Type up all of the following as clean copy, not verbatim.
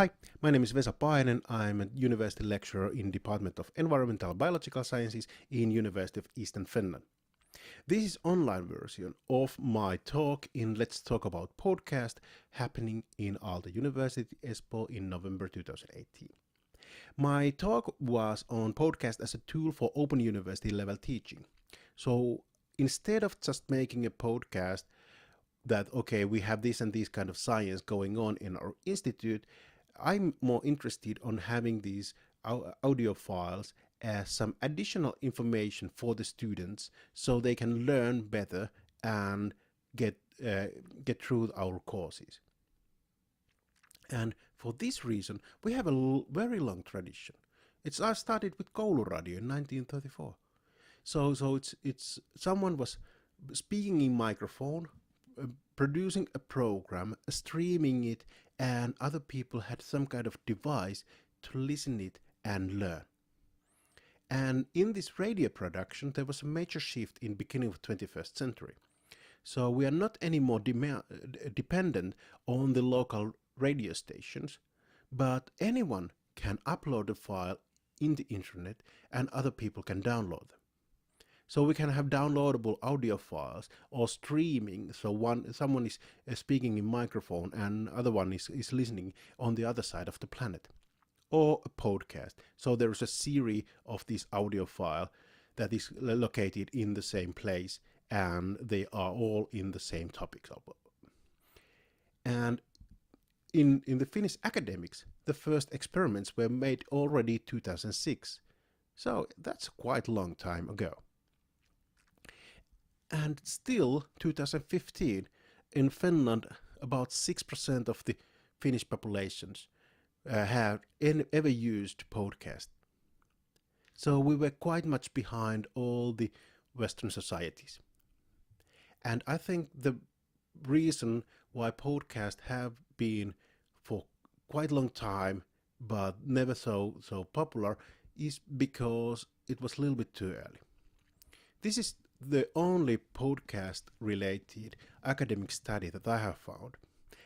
Hi, my name is Vesa Paajanen. I'm a university lecturer in Department of Environmental Biological Sciences in University of Eastern Finland. This is online version of my talk in Let's Talk About podcast happening in Aalto University, Espoo in November 2018. My talk was on podcast as a tool for open university level teaching. So instead of just making a podcast that, okay, we have this and this kind of science going on in our institute, I'm more interested on having these audio files as some additional information for the students so they can learn better and get through our courses. And for this reason, we have a very long tradition. I started with Kouluradio in 1934. So it's someone was speaking in microphone, producing a program, streaming it, and other people had some kind of device to listen it and learn. And in this radio production, there was a major shift in beginning of 21st century. So we are not anymore dependent on the local radio stations, but anyone can upload a file in the internet and other people can download them. So we can have downloadable audio files or streaming. So someone is speaking in microphone and other one is listening on the other side of the planet. Or a podcast. So there is a series of this audio file that is located in the same place and they are all in the same topics. And in the Finnish academics, the first experiments were made already 2006. So that's quite a long time ago. And still, 2015, in Finland, about 6% of the Finnish populations have ever used podcast. So we were quite much behind all the Western societies. And I think the reason why podcasts have been for quite a long time, but never so popular, is because it was a little bit too early. This is the only podcast-related academic study that I have found.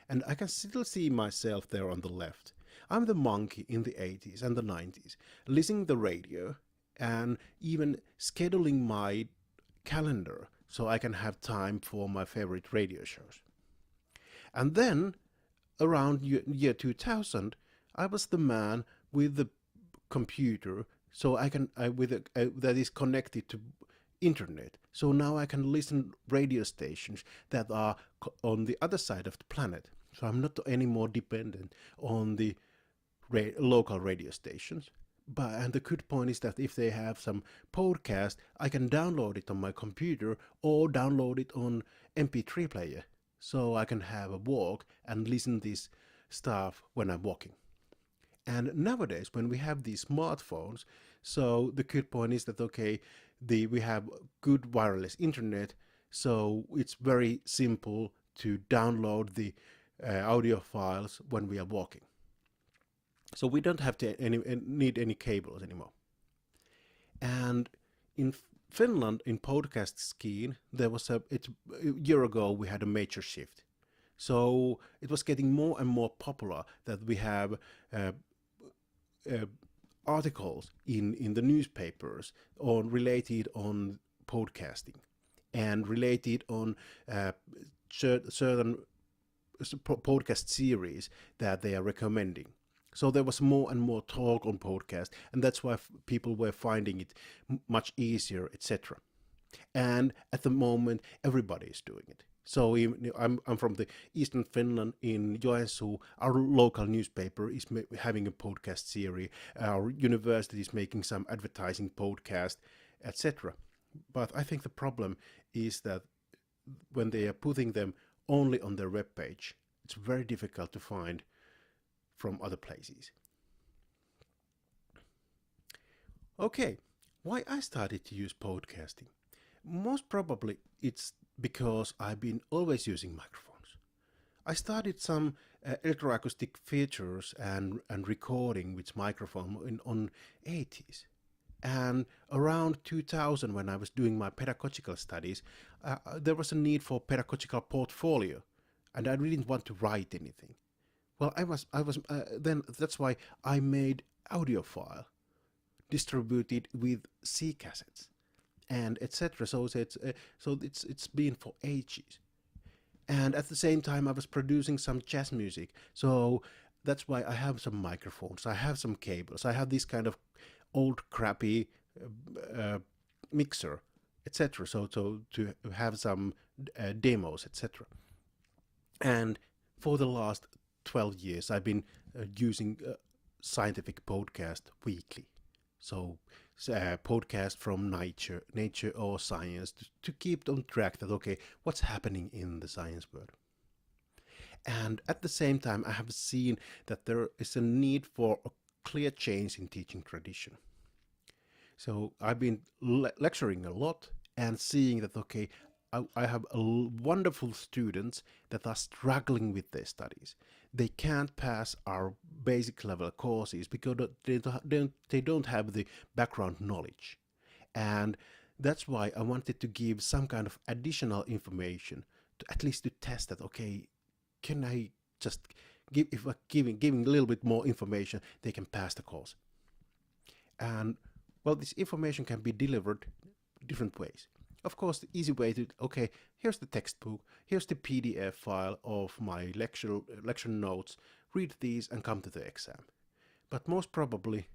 And I can still see myself there on the left. I'm the monkey in the 80s and the 90s, listening to the radio and even scheduling my calendar so I can have time for my favorite radio shows. And then, around year 2000, I was the man with the computer so that is connected to internet. So now I can listen radio stations that are on the other side of the planet. So I'm not anymore dependent on the local radio stations. And the good point is that if they have some podcast, I can download it on my computer or download it on MP3 player. So I can have a walk and listen this stuff when I'm walking. And nowadays, when we have these smartphones, so the good point is that, okay, we have good wireless internet, so it's very simple to download the audio files when we are walking. So we don't have to need any cables anymore. And in Finland, in podcast scheme, there was a year ago we had a major shift. So it was getting more and more popular that we have articles in the newspapers related on podcasting and related on certain podcast series that they are recommending. So there was more and more talk on podcast, and that's why people were finding it much easier, etc. And at the moment, everybody is doing it. So I'm from the Eastern Finland in Joensuu. Our local newspaper is having a podcast series. Our university is making some advertising podcast, etc. But I think the problem is that when they are putting them only on their webpage, it's very difficult to find from other places. Okay, why I started to use podcasting? Most probably it's because I've been always using microphones. I started some electroacoustic features and recording with microphone on 80s. And around 2000, when I was doing my pedagogical studies, there was a need for pedagogical portfolio, and I didn't want to write anything. Well, then that's why I made audio file distributed with C cassettes and etc. So it's been for ages. And at the same time, I was producing some jazz music. So that's why I have some microphones, I have some cables, I have this kind of old crappy uh, mixer, etc. So to have some demos, etc. And for the last 12 years, I've been using scientific podcast weekly. So podcast from nature or science to keep on track that okay, what's happening in the science world. And at the same time, I have seen that there is a need for a clear change in teaching tradition. So I've been lecturing a lot and seeing that okay, I have wonderful students that are struggling with their studies. They can't pass our basic level courses because they don't have the background knowledge, and that's why I wanted to give some kind of additional information to at least to test that okay, can I just give if I giving a little bit more information, they can pass the course. And well, this information can be delivered different ways. Of course, the easy way to okay, here's the textbook, here's the PDF file of my lecture notes. Read these and come to the exam. But most probably,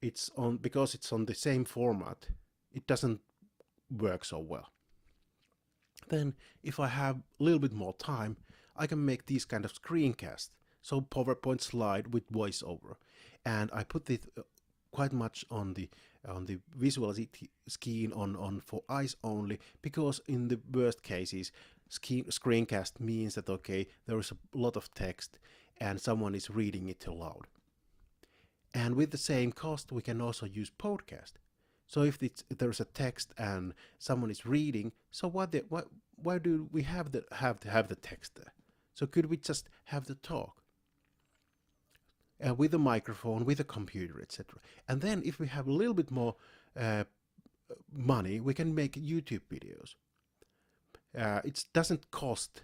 it's on because it's on the same format. It doesn't work so well. Then, if I have a little bit more time, I can make these kind of screencasts. So PowerPoint slide with voiceover, and I put it quite much on the visual scheme on for eyes only, because in the worst cases screencast means that okay, there is a lot of text and someone is reading it aloud. And with the same cost we can also use podcast. So if there's a text and someone is reading, so why do we have to have the text there? So could we just have the talk with a microphone, with a computer, etc. And then if we have a little bit more uh, money, we can make YouTube videos. It doesn't cost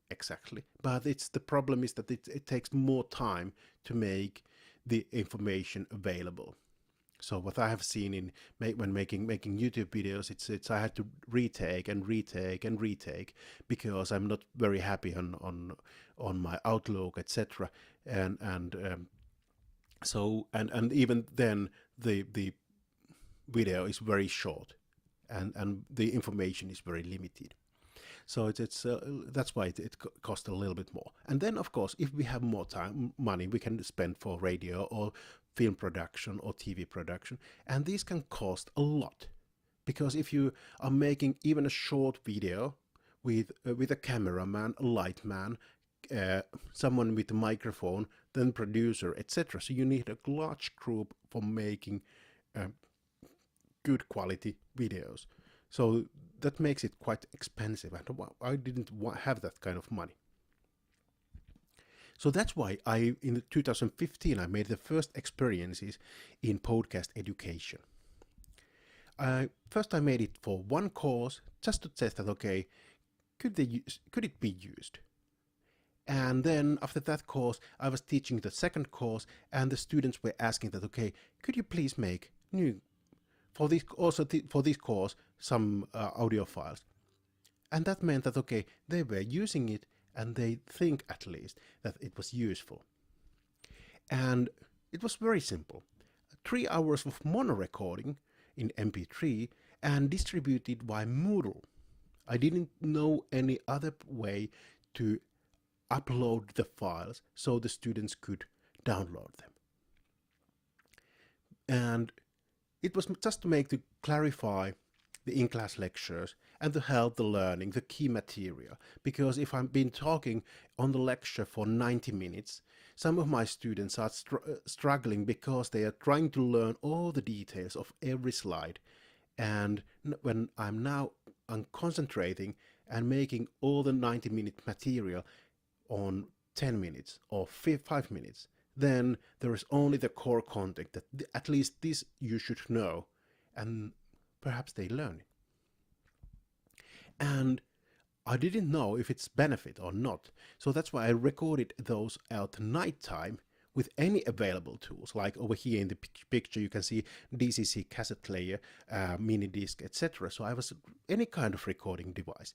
exactly, but the problem is that it takes more time to make the information available. So what I have seen when making YouTube videos, it's I had to retake and retake and retake because I'm not very happy on my Outlook, etc. And so and even then the video is very short, and the information is very limited. So it's that's why it costs a little bit more. And then of course, if we have more money, we can spend for radio or film production or TV production, and these can cost a lot, because if you are making even a short video with a cameraman, a light man, someone with a microphone, then producer, etc. So you need a large group for making good quality videos. So that makes it quite expensive, and I didn't have that kind of money. So that's why in 2015, I made the first experiences in podcast education. First, I made it for one course just to test that, okay, could it be used? And then after that course, I was teaching the second course, and the students were asking that, okay, could you please make new for this for this course some audio files? And that meant that okay, they were using it, and they think at least that it was useful. And it was very simple: 3 hours of mono recording in MP3 and distributed by Moodle. I didn't know any other way to upload the files so the students could download them. And it was just to clarify the in-class lectures and to help the learning, the key material. Because if I've been talking on the lecture for 90 minutes, some of my students are struggling because they are trying to learn all the details of every slide. And when I'm concentrating and making all the 90-minute material on 10 minutes or 5 minutes, then there is only the core content that at least this you should know, and perhaps they learn it. And I didn't know if it's benefit or not. So that's why I recorded those at nighttime with any available tools. Like over here in the picture, you can see DCC cassette player, mini disc, etc. So I was any kind of recording device.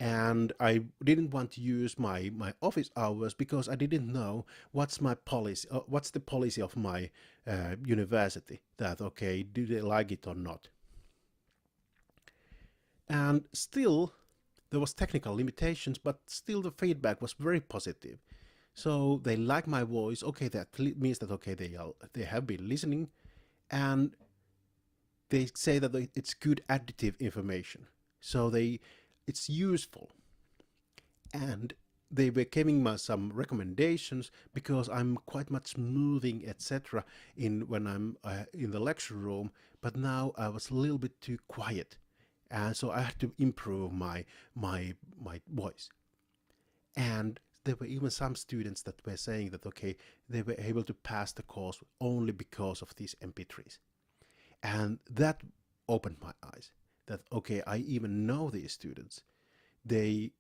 And I didn't want to use my office hours because I didn't know what's my policy, what's the policy of my university, that okay, do they like it or not. And still there was technical limitations, but still the feedback was very positive. So they like my voice. Okay, that means that okay, they have been listening, and they say that it's good additive information. So it's useful, and they were giving me some recommendations because I'm quite much moving, etc. in when I'm in the lecture room. But now I was a little bit too quiet, and so I had to improve my voice. And there were even some students that were saying that okay, they were able to pass the course only because of these MP3s, and that opened my eyes. That okay, I even know these students. They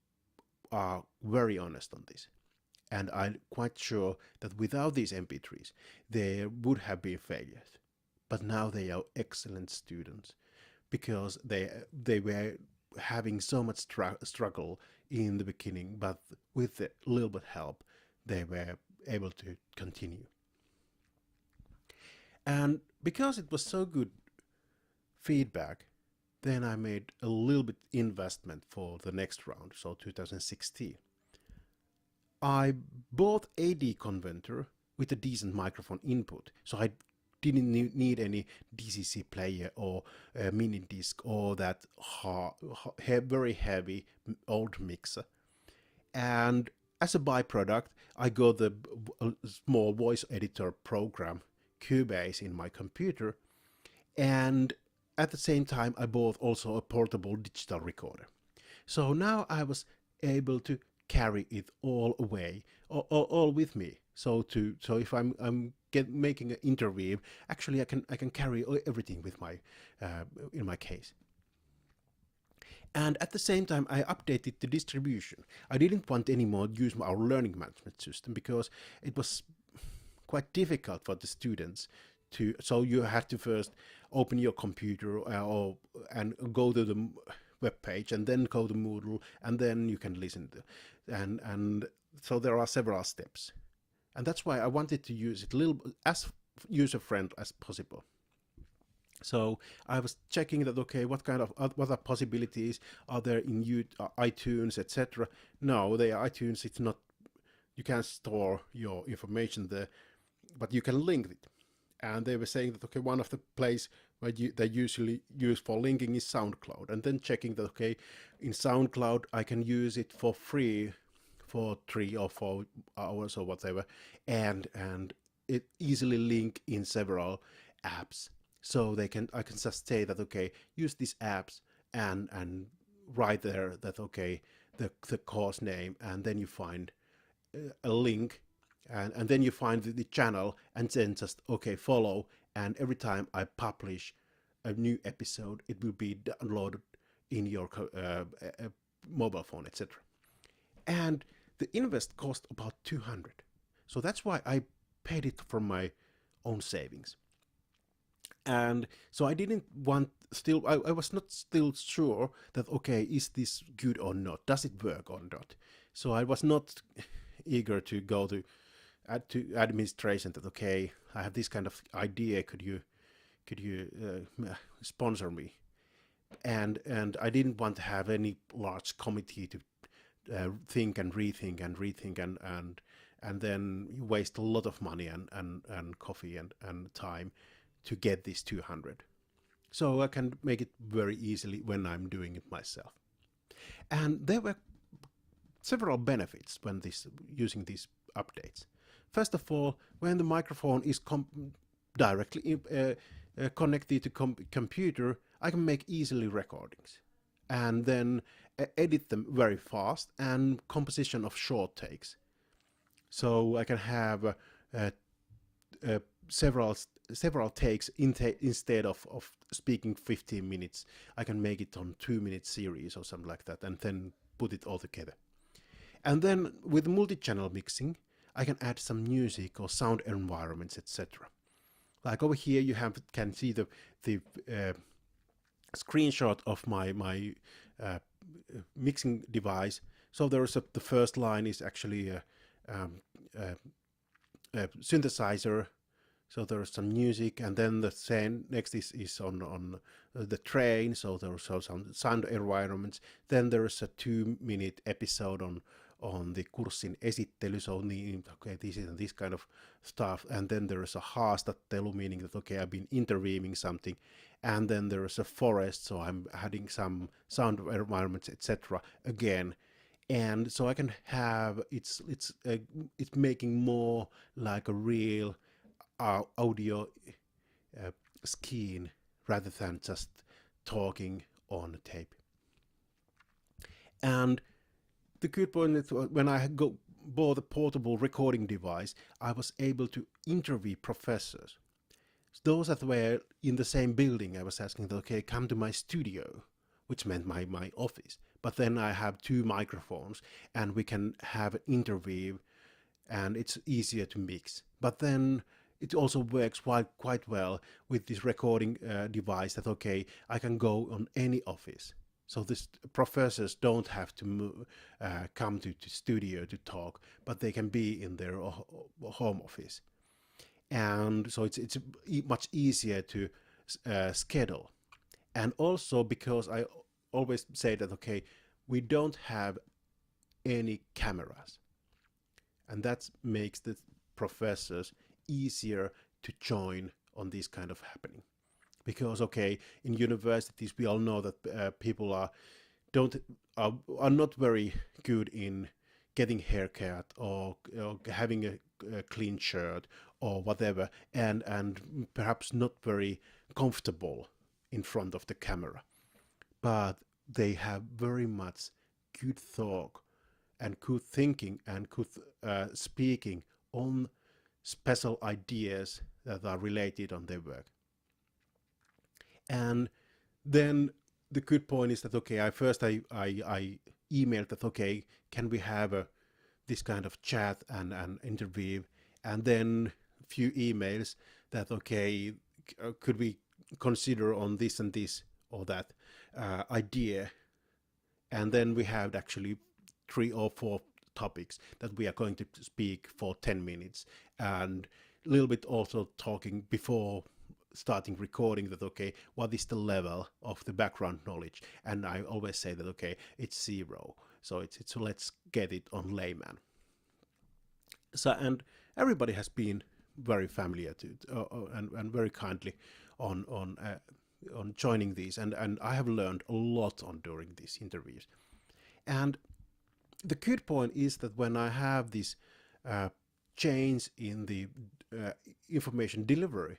are very honest on this. And I'm quite sure that without these MP3s, there would have been failures. But now they are excellent students because they were having so much struggle in the beginning, but with a little bit help, they were able to continue. And because it was so good feedback, then I made a little bit investment for the next round, so 2016. I bought a deconverter with a decent microphone input, so I didn't need any DCC player or mini disc or that very heavy old mixer. And as a byproduct, I got the small voice editor program Cubase in my computer, and at the same time I bought also a portable digital recorder. So now I was able to carry it all away, all with me. So if I'm making an interview, actually I can carry everything with my in my case. And at the same time, I updated the distribution. I didn't want anymore to use our learning management system because it was quite difficult for the students to. So you had to first open your computer and go to the web page and then go to Moodle and then you can listen to, and so there are several steps, and that's why I wanted to use it a little as user friendly as possible. So I was checking that okay, what other possibilities are there in iTunes, etc. No, the iTunes, it's not. You can't store your information there, but you can link it. And they were saying that okay, one of the places where they usually use for linking is SoundCloud, and then checking that okay, in SoundCloud I can use it for free for 3 or 4 hours or whatever, and it easily link in several apps. So I can just say that okay, use these apps and write there that okay, the course name, and then you find a link, and then you find the channel, and then just okay, follow, and every time I publish a new episode, it will be downloaded in your mobile phone, etc. And the invest cost about 200, so that's why I paid it from my own savings. And so I didn't want still I was not still sure that okay, is this good or not, does it work or not. So I was not eager to go to administration that okay, I have this kind of idea, could you sponsor me. And I didn't want to have any large committee to think and rethink and then waste a lot of money and coffee and time to get this 200. So I can make it very easily when I'm doing it myself. And there were several benefits when using these updates. First of all, when the microphone is directly connected to computer, I can make easily recordings and then edit them very fast, and composition of short takes. So I can have several several takes instead of speaking 15 minutes. I can make it on 2 minute series or something like that, and then put it all together. And then with multi-channel mixing, I can add some music or sound environments, etc. Like over here, you can see the screenshot of my mixing device. So there's the first line is actually a synthesizer. So there's some music, and then the next is on the train. So there's some sound environments. Then there's a 2 minute episode on the kurssin esittely, so okay, this is this kind of stuff. And then there is a haastattelu, meaning that okay, I've been interviewing something. And then there is a forest, so I'm adding some sound environments, etc. again. And so I can have it's making more like a real audio scheme rather than just talking on a tape. And the good point is when I bought a portable recording device, I was able to interview professors. Those that were in the same building, I was asking, okay, come to my studio, which meant my office. But then I have 2 microphones, and we can have an interview, and it's easier to mix. But then it also works quite well with this recording device that, okay, I can go on any office. So this professors don't have to come to studio to talk, but they can be in their home office. And so it's much easier to schedule. And also because I always say that, okay, we don't have any cameras. And that makes the professors easier to join on this kind of happening. Because, okay, in universities, we all know that people are not very good in getting haircut or having a clean shirt or whatever, and perhaps not very comfortable in front of the camera. But they have very much good thought and good thinking and good speaking on special ideas that are related on their work. And then the good point is that, okay, I emailed that, okay, can we have this kind of chat and an interview, and then a few emails that, okay, could we consider on this and this or that idea. And then we have actually 3 or 4 topics that we are going to speak for 10 minutes, and a little bit also talking before starting recording that, okay, what is the level of the background knowledge? And I always say that, okay, it's 0. So so let's get it on layman. So, and everybody has been very familiar to and very kindly on joining these, and I have learned a lot during these interviews. And the good point is that when I have this change in the information delivery,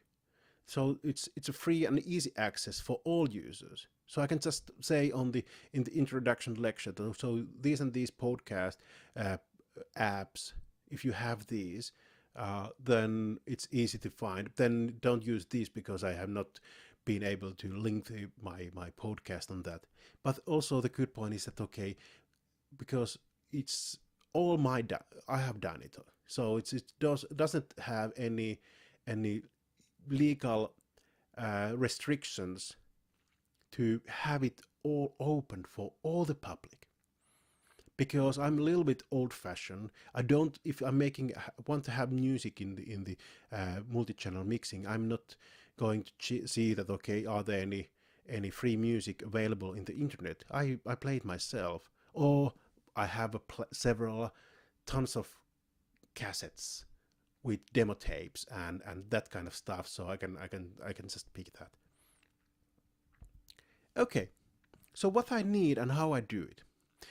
so it's a free and easy access for all users. So I can just say in the introduction lecture, so these and these podcast apps, if you have these, then it's easy to find. Then don't use these because I have not been able to link my podcast on that. But also the good point is that, okay, because it's all I have done it. So it doesn't have any legal restrictions to have it all open for all the public. Because I'm a little bit old-fashioned. If I'm want to have music in the multi-channel mixing, I'm not going to see that, okay, are there any free music available in the internet? I play it myself, or I have several tons of cassettes with demo tapes and that kind of stuff, so I can just pick that. Okay, so what I need and how I do it.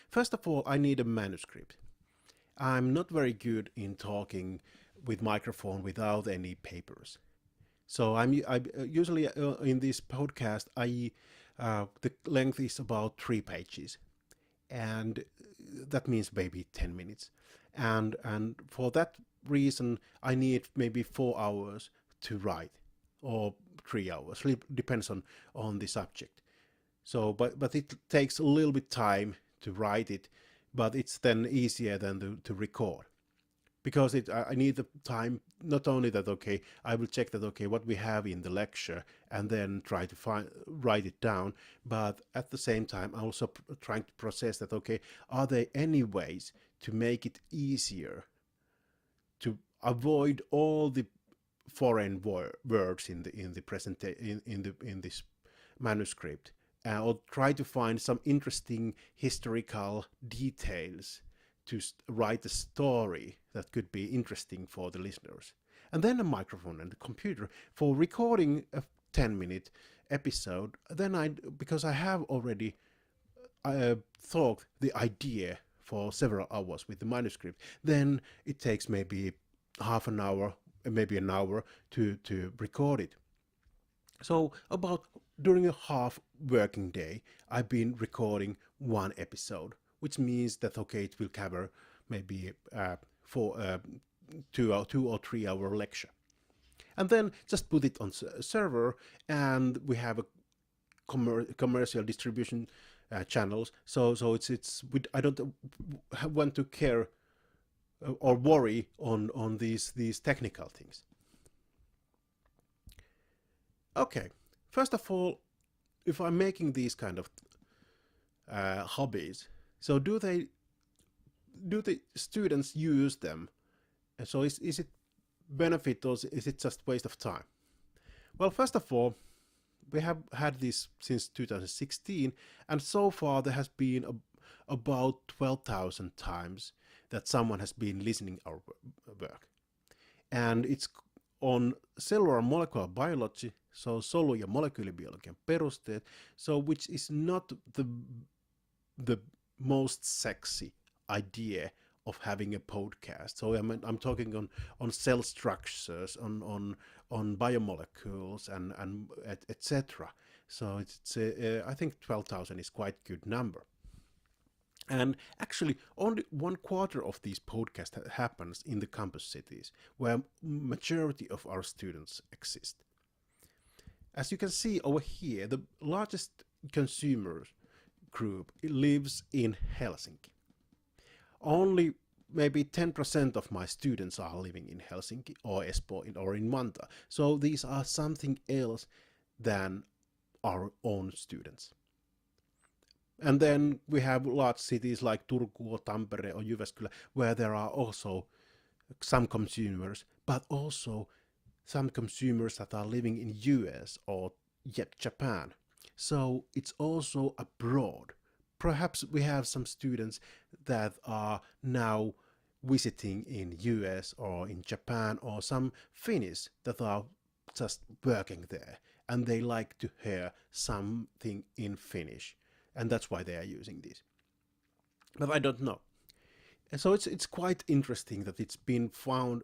First of all, I need a manuscript. I'm not very good in talking with microphone without any papers. So I usually in this podcast, the length is about 3 pages, and that means maybe 10 minutes. And for that reason, I need maybe 4 hours to write. or 3 hours. Depends on the subject. So, but it takes a little bit time to write it, but it's then easier than to record, because I need the time. Not only that, okay, I will check that, okay, what we have in the lecture, and then try to write it down, but at the same time I'm also trying to process that, okay, are there any ways to make it easier to avoid all the foreign words in the in this manuscript, or try to find some interesting historical details to write a story that could be interesting for the listeners. And then a microphone and a computer for recording a 10-minute episode. Then because I have already thought the idea for several hours with the manuscript, then it takes maybe half an hour, maybe an hour to record it. So about during a half working day, I've been recording one episode, which means that, okay, it will cover maybe for 2 or 3 hour lecture, and then just put it on a server, and we have a commercial distribution channels. So it's I don't want to care or worry on these technical things. Okay, first of all, if I'm making these kind of hobbies, so do the students use them? And so is it benefit, or is it just waste of time? Well, first of all, we have had this since 2016, and so far there has been about 12,000 times that someone has been listening our work. And it's on cellular molecular biology, so solu- ja molekyylibiologian perusteet, so which is not the most sexy idea of having a podcast. So I'm talking on cell structures, on biomolecules, and etc. So it's I think 12,000 is quite good number. And actually, only 1/4 of these podcasts happens in the campus cities, where majority of our students exist. As you can see over here, the largest consumer group lives in Helsinki. Only maybe 10% of my students are living in Helsinki or Espoo or in Vantaa. So these are something else than our own students. And then we have large cities like Turku or Tampere or Jyväskylä, where there are also some consumers, but also some consumers that are living in US or yet Japan. So it's also abroad. Perhaps we have some students that are now visiting in US or in Japan, or some Finnish that are just working there, and they like to hear something in Finnish, and that's why they are using this. But I don't know. And so it's quite interesting that it's been found.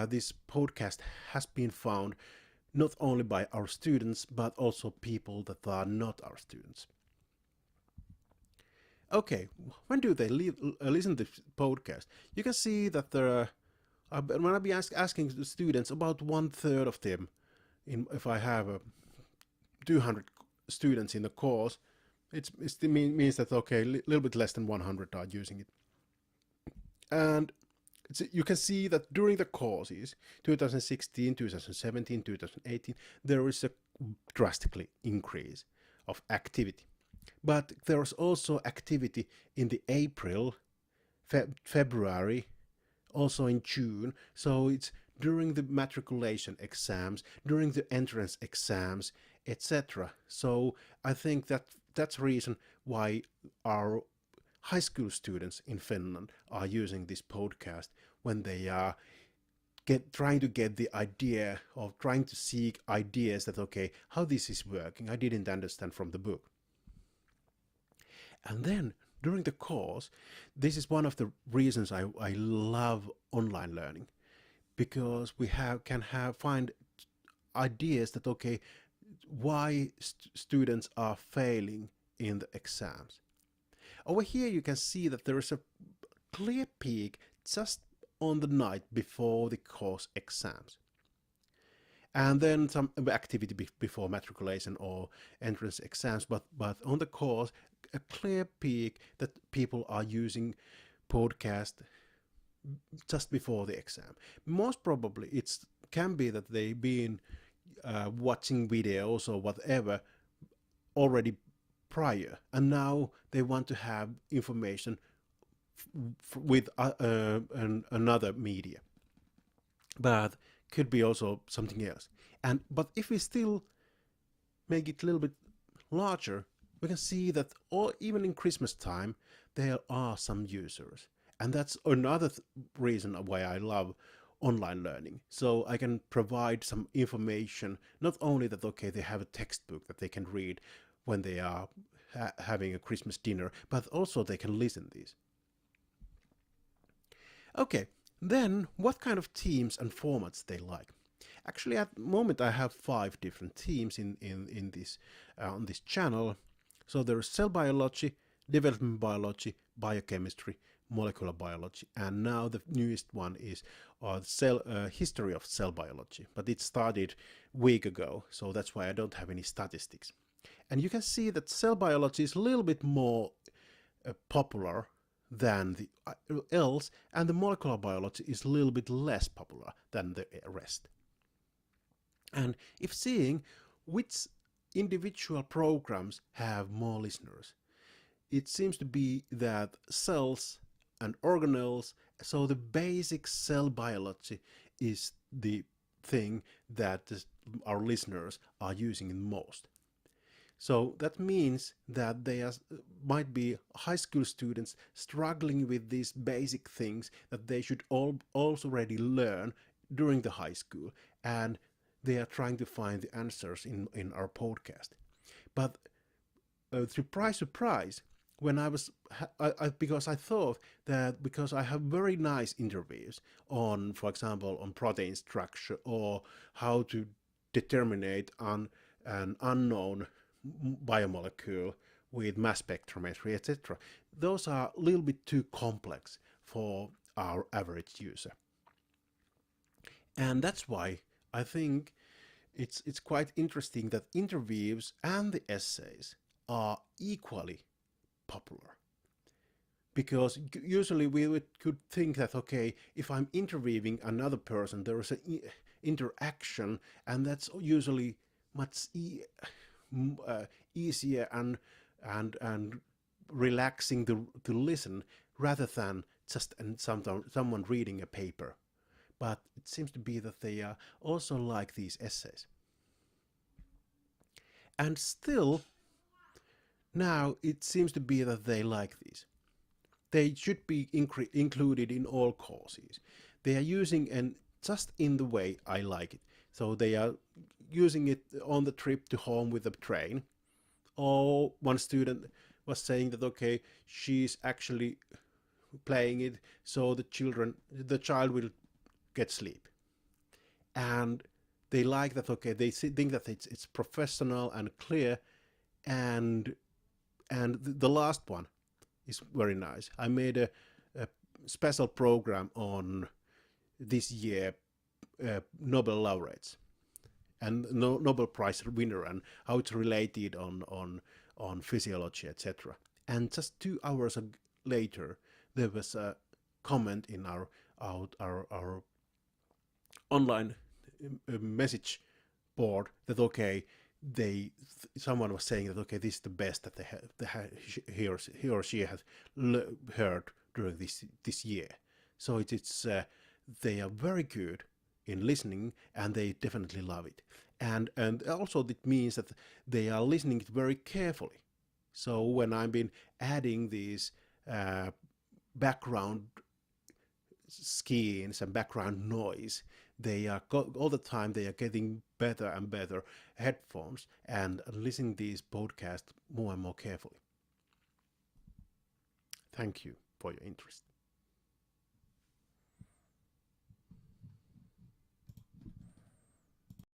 This podcast has been found not only by our students, but also people that are not our students. Okay, when do they listen to this podcast? You can see that there are, when I be asking the students, about 1/3 of them, if I have 200 students in the course, it means that, okay, a little bit less than 100 are using it. And you can see that during the courses, 2016, 2017, 2018, there is a drastically increase of activity. But there was also activity in the April, February, also in June. So it's during the matriculation exams, during the entrance exams, etc. So I think that's the reason why our high school students in Finland are using this podcast, when they are trying to get the idea, or trying to seek ideas that, okay, how this is working, I didn't understand from the book. And then during the course, this is one of the reasons I love online learning, because we can find ideas that, okay, why students are failing in the exams. Over here you can see that there is a clear peak just on the night before the course exams. and then some activity before matriculation or entrance exams. But on the course, a clear peak that people are using podcast just before the exam. Most probably, it can be that they've been watching videos or whatever already prior, and now they want to have information with another media, but could be also something else. But if we still make it a little bit larger, we can see that even in Christmas time there are some users, and that's another reason why I love online learning. So I can provide some information, not only that okay they have a textbook that they can read when they are having a Christmas dinner, but also they can listen these. Okay, then what kind of themes and formats they like? Actually, at the moment I have 5 different themes in this on this channel. So there is cell biology, development biology, biochemistry, molecular biology, and now the newest one is history of cell biology. But it started a week ago, so that's why I don't have any statistics. And you can see that cell biology is a little bit more popular than the else, and the molecular biology is a little bit less popular than the rest. And if seeing which individual programs have more listeners, it seems to be that cells and organelles, so the basic cell biology is the thing that our listeners are using the most. So that means that they might be high school students struggling with these basic things that they should also already learn during the high school, and they are trying to find the answers in our podcast. But surprise, when I was, because I thought that because I have very nice interviews on, for example, on protein structure or how to determine an unknown biomolecule with mass spectrometry, etc. Those are a little bit too complex for our average user. And that's why I think it's quite interesting that interviews and the essays are equally popular. Because usually we could think that, okay, if I'm interviewing another person, there is an interaction, and that's usually much easier and relaxing to listen rather than just someone reading a paper. But it seems to be that they are also like these essays. And still, now it seems to be that they like these. They should be included in all courses. They are using and just in the way I like it. So they are using it on the trip to home with the train. Or one student was saying that okay, she's actually playing it so the child will get sleep. And they like that okay, they think that it's professional and clear, and the last one is very nice. I made a special program on this year Nobel laureates and Nobel Prize winner and how it's related on physiology, etc. And just 2 hours later, there was a comment in our online message board that okay, someone was saying that okay, this is the best that he or she has heard during this year. So it's they are very good in listening, and they definitely love it. And also it means that they are listening very carefully. So when I've been adding these background schemes and background noise, they are all the time they are getting better and better headphones and listening these podcasts more and more carefully. Thank you for your interest.